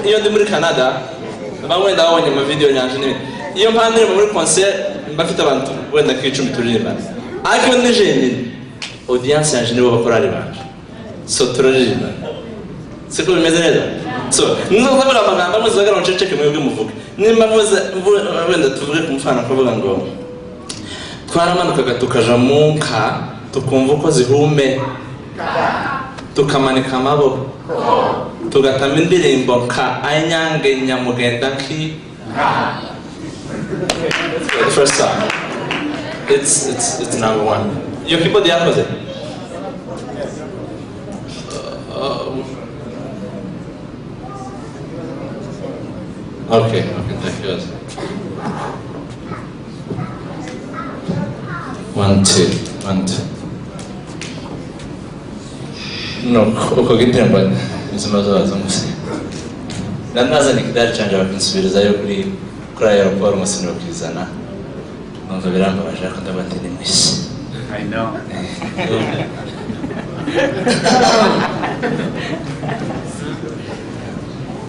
iyo ndi muri Canada bamwe ndabonye ama video nyanje ni iyo mpande muri concert mbafite abantu wenda kicumi turirimba ariko nije audience yanje nibo bakora ari banje so turirimba siko bimeze neza so nzobara amagambo muzagara nceceke mwebwe muvuga nimba muze wenda tuvuge ku mfana kuvuga ngo twaramanukaga tukaja munka tukumva uko zihume tukamanika amaboko tugatama indirimbo ka anyange nyamugenda ki the first song it's number one you people the opposite okay thank you one two no uko gitemba izima zaza musi nandaza nikidari canje bakinsubiriza yo kuri aeroport umusino kizana numva biramba bashaka ndabatini mwisi I know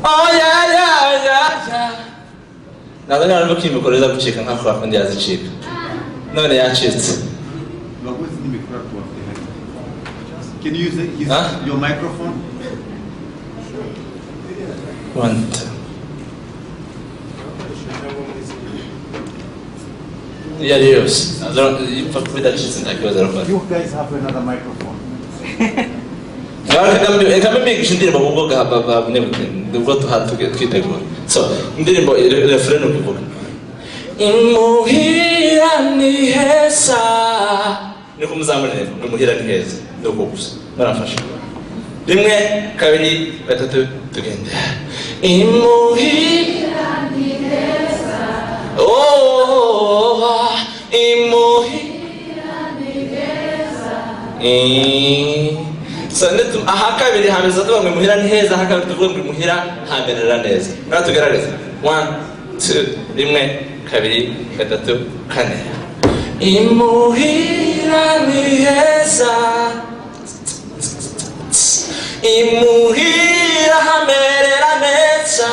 oh yeah nabona nari bakimikoreza gucika nkako bakundi yazicika none yacitse. Can you use your microphone? One. Yeah, yes. You guys have another microphone. So, indirimbo refrain ukivuga. Imuhira ni heza. Niko muzamurire imuhira ni heza. Ndoko gusa. Barafasha. Rimwe, kabiri, gatatu tugende. Imuhira ni heza. Oh, imuhira ni heza. So netu aha kabiri hameza tuvuga imuhira ni heza, aha kabiri tuvuga imuhira hamerera neza. Ngaho tugerageze. 1 2 rimwe, kabiri, gatatu, kane. Imuhira ni heza. Imuhira hamerera neza.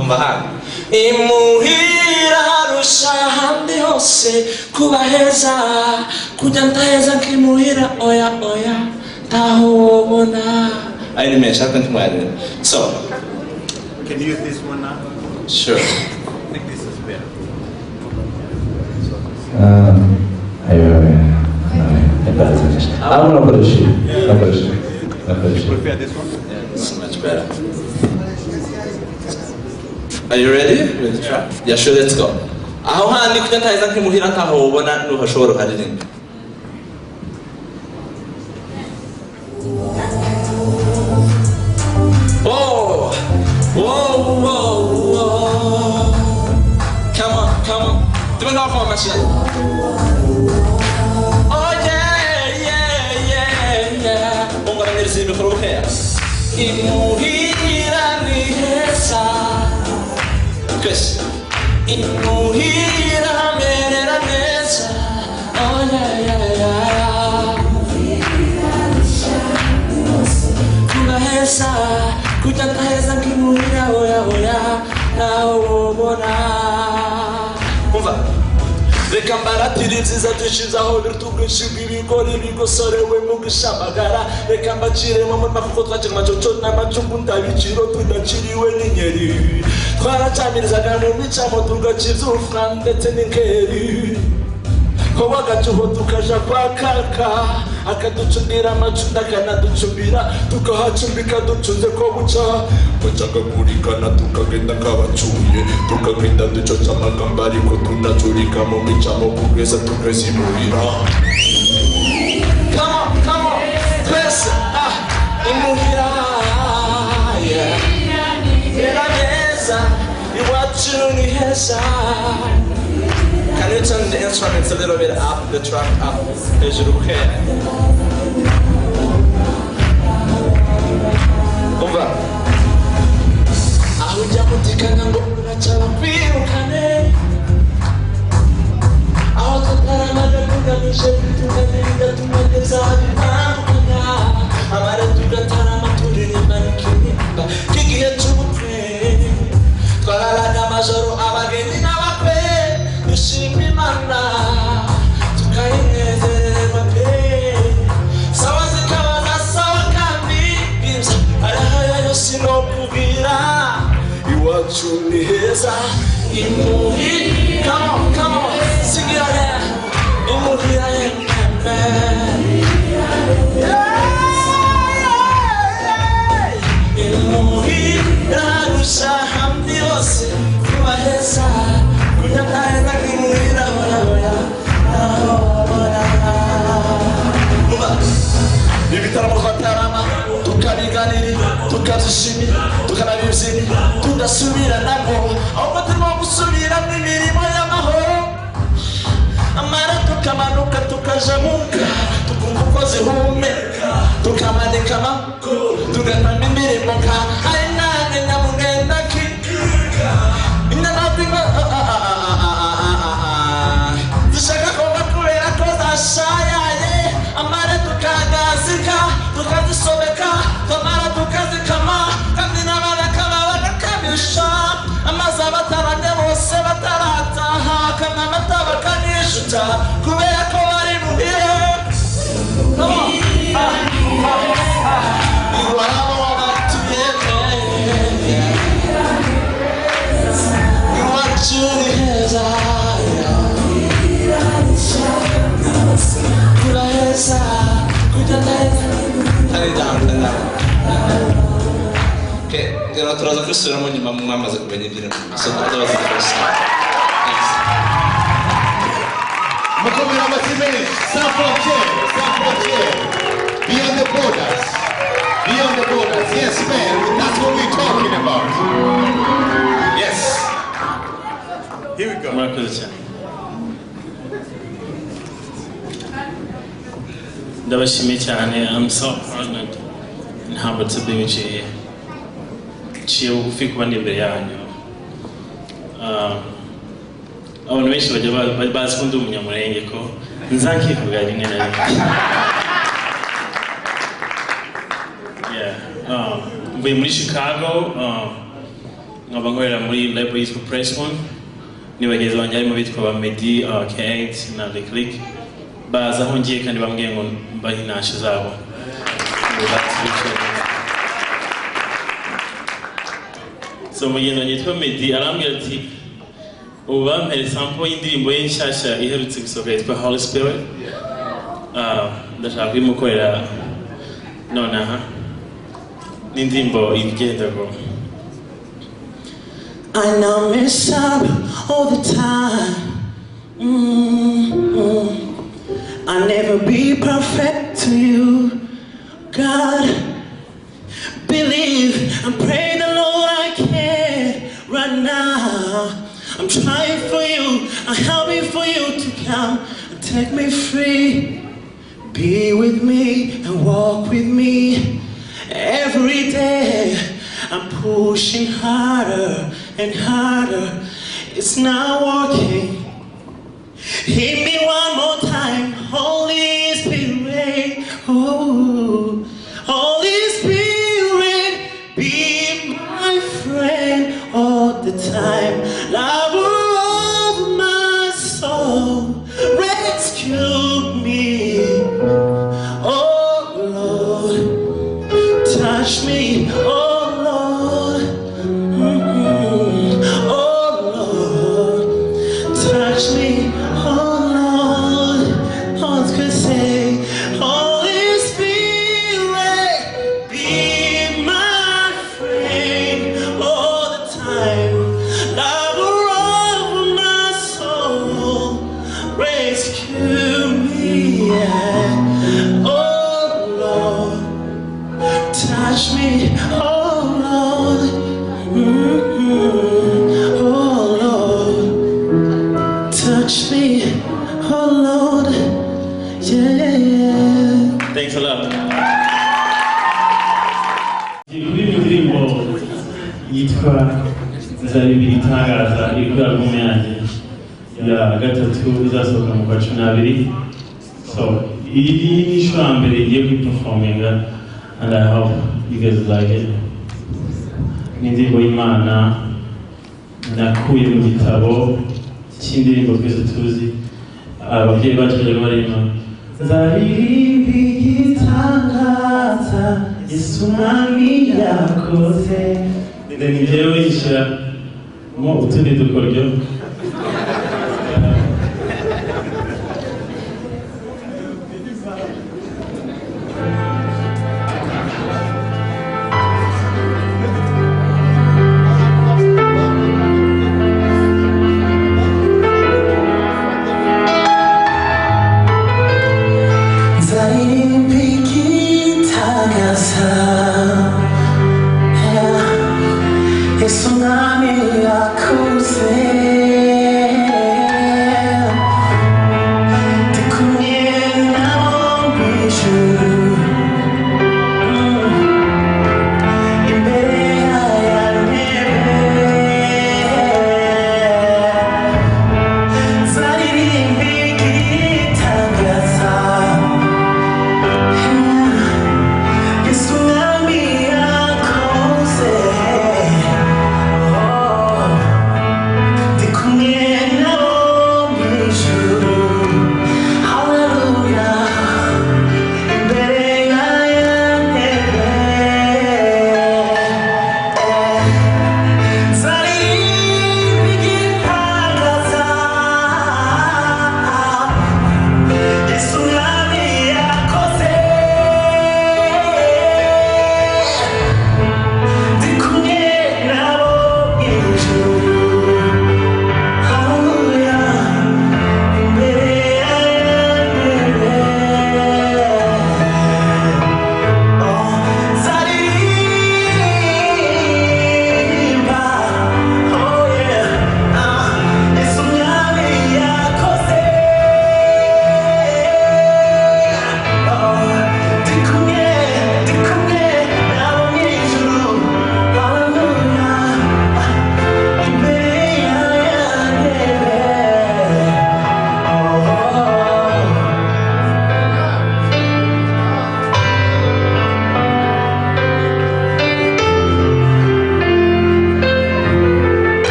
Umva imuhira harusha handi hose kuba heza kujya ndaheza nkimuhira oya taho wobona ayi nimesha tantumwari. So can you use this one now? Sure. I think this is better. I'm not going to shoot. You prefer this one? Yeah, it's much better. Are you ready with the track? Yeah, sure, let's go. Aho handi kujya ndaheza nkimuhira taho wobona nuhashobora haririmba. Whoa. Come on. Do it off on my shit. Oh yeah. Unga nangiri si mikro kaya. Imuhira ni heza. Chris. Imuhira merera neza. Oh yeah. Kuba heza. Kuja ndaheza nkimuhira oya nawobona. Umva reka mbaratire nziza dushizaho birutubwishinga ibigori bigosorewe mu gishamagara reka mbaciremo mu makuko twakira amacoco n'amacungu ndabiciro tudaciriwe n'inyeri twaracamirizaga mu micamo tugaciza ndetse n'inkeri kowa gacuho tukaja kwa kaka akaducumbira amacunda akanaducumbira tukahacumbika ducunze ko bucaga kurikana tukagenda kabacuye tukagenda ducoca amagambo ariko tunacurika mu micamo kugeza tukazimurira. Come on twese imuhira yeah neza iwacu ni heza. Can you turn the instruments a little bit up, the track up? Is it okay? Over. Aho ujya mutikana ngo uracaba kwirukane. Aho tutaramada tugamije tuganira tumageza bitandukanya. Abari tugatarama turirimbira Come on, come on, sing it again. Ibitaramo batarama tukabiganira tukazishimira tukanabibyina tugasubira nabo aho turimo gusubira mu mirimo y'amahoro amara tukamanuka tukajamuka tukumva uko zihumeka tukamanika amakuru tugatanga imirimo nka ari nanjye nyamugenda kikika inanapinga dushaka kuba kubera ko zashayaye amara tukagazika tukazisobeka twamara tukazikama kandi n'abarakama bagakamisha amazi abataranye bose batarataha kandi amata bakanishuta kubera ko bari muhire iwabo batuyeme iwacu ni heza kuraheza kujya neza okay, ngera turaza kwisubiramo nyuma mwamaze kumenya indirimbo so ndabaza rwose Mukomera amasimeni sans frontières beyond the borders yes man that's what we're talking about yes here we go ndabashimiye cyane. I'm so honored and humbled to be with you here. Ciye bugufi kuba ndi imbere yanyu. Abantu benshi bajya bazi ko ndi umunyamurenge ko nzakivuga rimwe na rimwe. Mvuye muri Chicago, nkaba nkorera muri label yitwa Part1. Ni bagenzi banjye harimo bitwa ba Medi, Kate na The Click. Baza aho ngiye kandi bambwiye ngo mbahe intasho zabo. So mugenzi wanjye yitwa Medi arambwira ati ubu bampere sample y'indirimbo ye nshyashya iherutse gusohoka yitwa Holy Spirit. Ndashaka kuyimukorera nonaha n'indirimbo igenda ngo I know mess up all the time. I'll never be perfect to you, God. Believe and pray the Lord I can right now. I'm trying for you, I'm helping for you to come and take me free. Be with me and walk with me every day. I'm pushing harder and harder. It's not working. Hit me one more time, Holy Spirit. Oh, Holy Spirit, be my friend all the time. Lover of my soul, rescue me. Oh Lord, touch me. Oh Lord, oh Lord, touch me. Thanks a lot. Yitwa Zari itangaza ikora album yanjye ya gatatu izasohoka mu kwa 12. So iyi ni ishwa mbere ngiye kuperforminga and I hope you guys like it. N'indirimbo y'Imana nakuye mu gitabo cy'indirimbo twese tuzi ababyeyi bacu bari barimo Zaririmbi igitangaza Yesu mwami yakoze. Then njyewe yishyira mo utundi dukoryo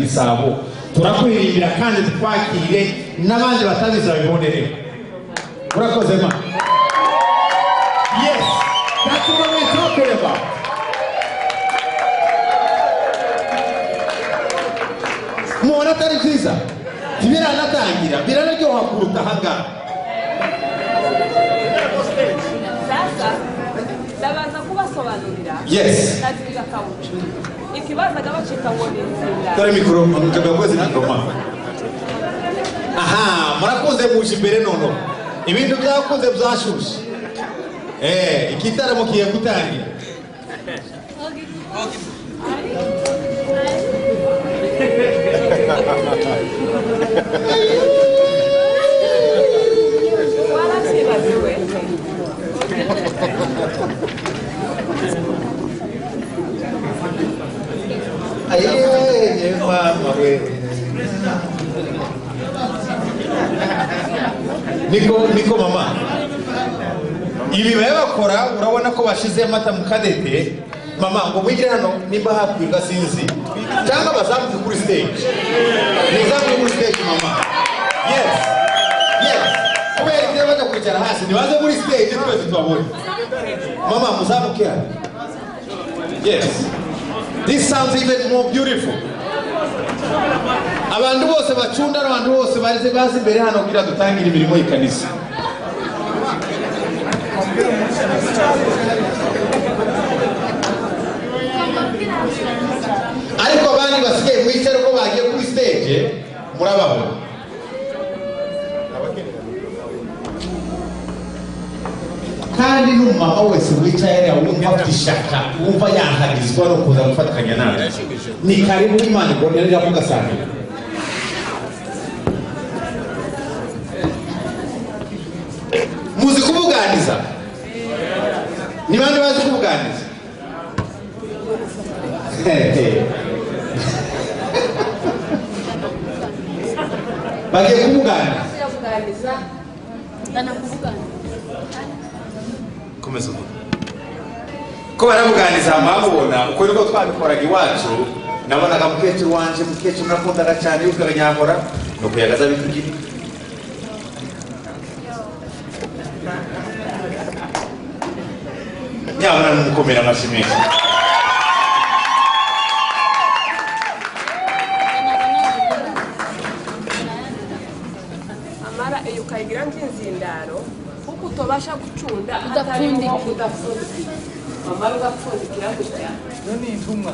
Gisabo turakwirindira kandi twakire n'abandi batabiza bibonere urakoze ma yes that's what we're talking about mubona atari byiza biranatangira biranaryoha kuruta hanga sasa ndabanza kubasobanurira yes naziga kawucu ikibazaga bacika ngo ni inzira dore mikoro mukagakoze n'ingoma aha murakoze muje imbere nono ibintu byakoze byashushe igitaramo kiye gutangira Aye, mama we. Niko mama. Ibi bakora urabona ko bashize amata mu kadete. Mama ngo mwigire hano nimba hakwirwa sinzi. Cyangwa bazamuke kuri stage. Nizamuke kuri stage mama. Yes. Yes. Kubera ibyo baje kuri kwicara hasi nibaze muri stage twese tubabone. Mama muzamuke hano. Yes. This sounds even more beautiful. Abantu bose bacunda n'abantu bose bazi imbere hano kugira dutangire imirimo y'ikanisa. Ariko abandi basigaye mwicare ko bagiye kuri stage murababona. Kandi n'umama wese wicaye ari wumva afite ishaka wumva yahagizwa no kuza gufatanya nawe ni karibu Imana igonera avuga sana. Muzi kubuganiza ni bande bazi kubuganiza bagiye kubuganiza komeza ko barabuganiza amabona uko niko twabikoraga iwacu nabonaga mukecuru wanje mukecuru nakundaga cyane yukaga nyakora no kuyagaza bitugira nyabona n'umukomera amashimisha amara iyo ukayigira nk'inzindaro kuko utobasha gucunda udapfundikira amara ugapfundikira gutya none intumwa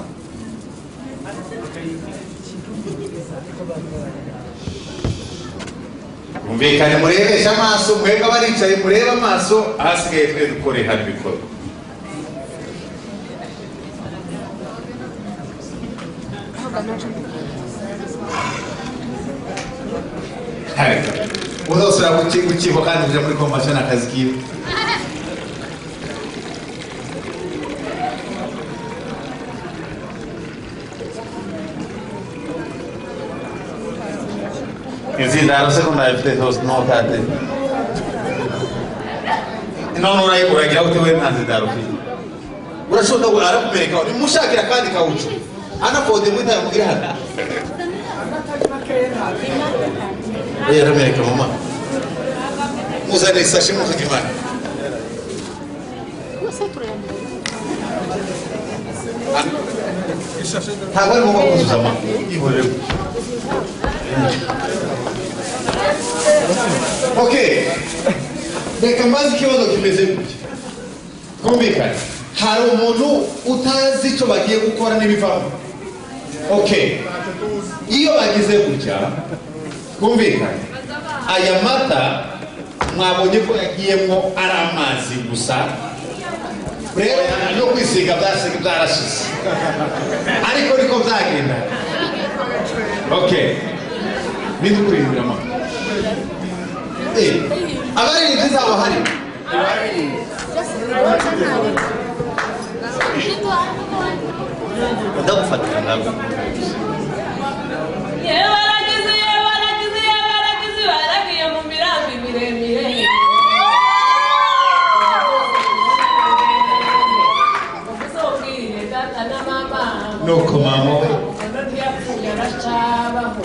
umvikane murebesha amaso mwebwe baricaye mureba amaso ahasigaye twe dukore hano bikorwa. Uzosura kukivo kandi kuja muri komasiyo n'akazi kiwe. Inzindaro secondaire fite notate. None uragira ute we nta nzindaro ufite? Urashobora ngo arakumereka uri mushakira kandi kawucu. Anapode mwita yamugira hano. Oya ramereka mama. Muzane isashi muzigimana. Ntabwo ari ngombwa kuzuza mama. Ihorere. Okay. Reka mbazi ikibazo kimeze gutya. Kumvikana. Hari umuntu utazi icyo bagiye gukora n'ibivamo. Okay. Iyo bagize gutya, kumvikana. Aya mata mwabonye ko yagiyemo ari amazi gusa. Rero no kwisiga byarashize. Ariko niko byagenda. Okay. Bidukurindira mama. Abari nzizabo hari. Ndagufatira ntabwo. baragiye mu mirambi miremire. Uzobwire data na mama. Nuko mama we. Yapfuye aracabaho.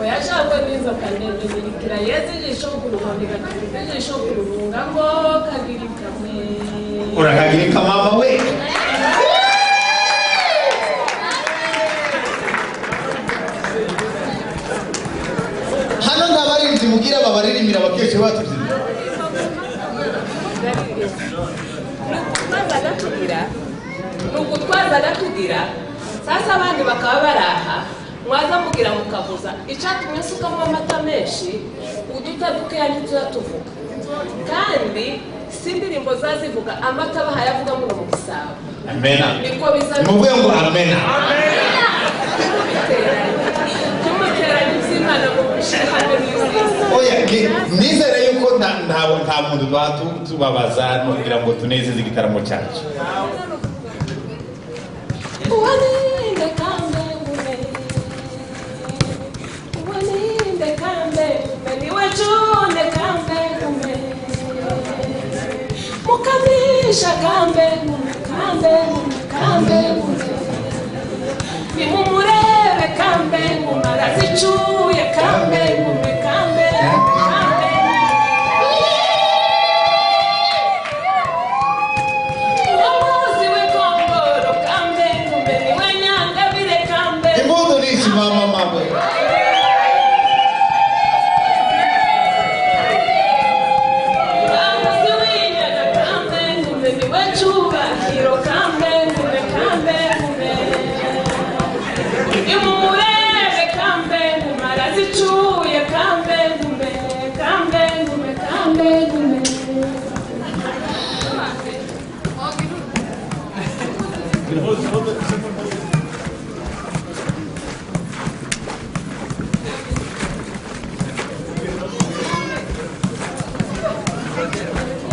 Oyashakwe n'inzoka ndende zirikira yezijisho kuruhondeka zirikijisho kurunga ngo kagirika mwe. Urakagirika mama we. Hano ndabarinzi mugira babaririmira bakeshe batuzi. Nukutwaza tugira. Sasa abandi bakaba baraha. Mwaza mugira mukavuza icyatumye sukamo amata menshi udutadukeya ntituzatuvuga kandi si indirimbo zazivuga amata bahayavuga muno mu gisabo. Amena. Niko biza muvuye ngo amena. tumuteranye izimana mu bishikane n'izindi. Oya nizere yuko nta muntu tubabaza no kugira ngo tunezeze igitaramo cyacu. Mukamisha kambe nimumurebe kambe mumarazicuye kambe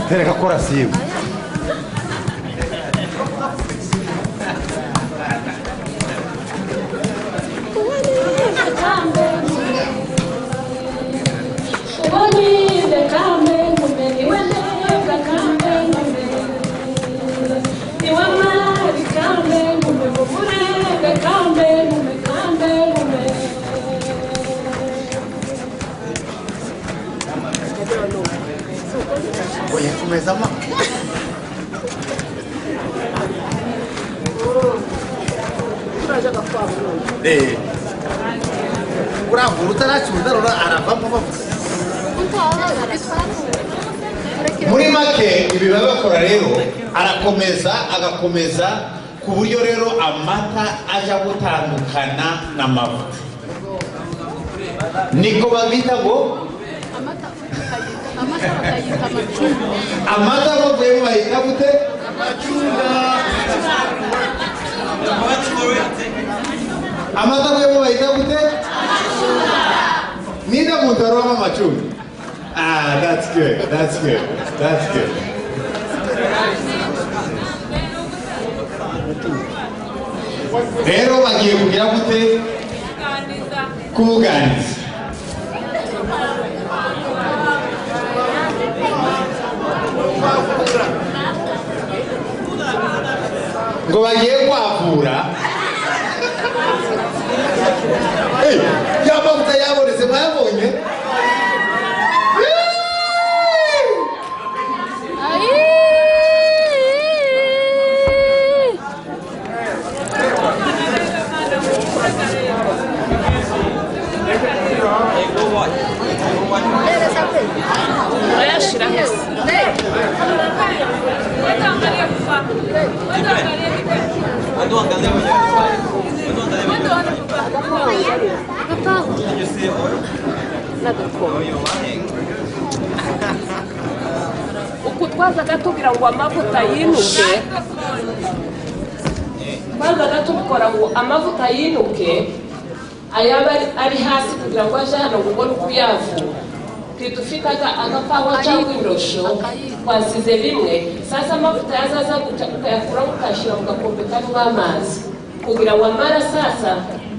Tereka korasi yiwe. Oye, kumezama. Urangura utaracunda rora aravamo. Muri make ibi babakora rero agakomeza ku buryo rero amata aja gutandukana n'amavuta. Niko babita ngo amata bavuye bahita gute? Amata bavuye bahita gute? Nina muntu aroma amacunda. Ah, that's good. Rero bagiye kugira gute? Kubuganiza. Ngo bagiye kwavura. Yabavuta yabonetse mwabonye? uku twazaga tubwira ngo amavuta yinuke, amavuta yinuke ayaba ari hasi kugira ngo aje hano ngo ubone uko yavura. Tidufitaga agapawa cyangwa indosho twasize bimwe. Sasa amavuta yazaza ukayakura ukashyira mu gakombe karimo amazi kugira ngo amara sasa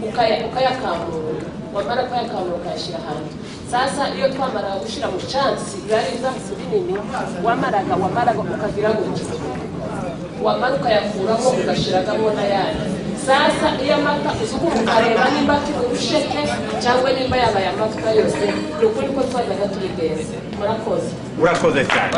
ukayakamura, wamara kuyakamura ukayashyira hanze. Sasa iyo twamara gushira mu chansi yari ivyatsi binini wamaraga ukagira gutya, wamara ukayakuramo ugashiragamo n'ayandi. Sasa iyo amata ukareba nimba kiburusheke cyangwa nimba yabaye amavuta yose, ni ukuri ko twazaga tubigenza. Murakoze. Urakoze cyane.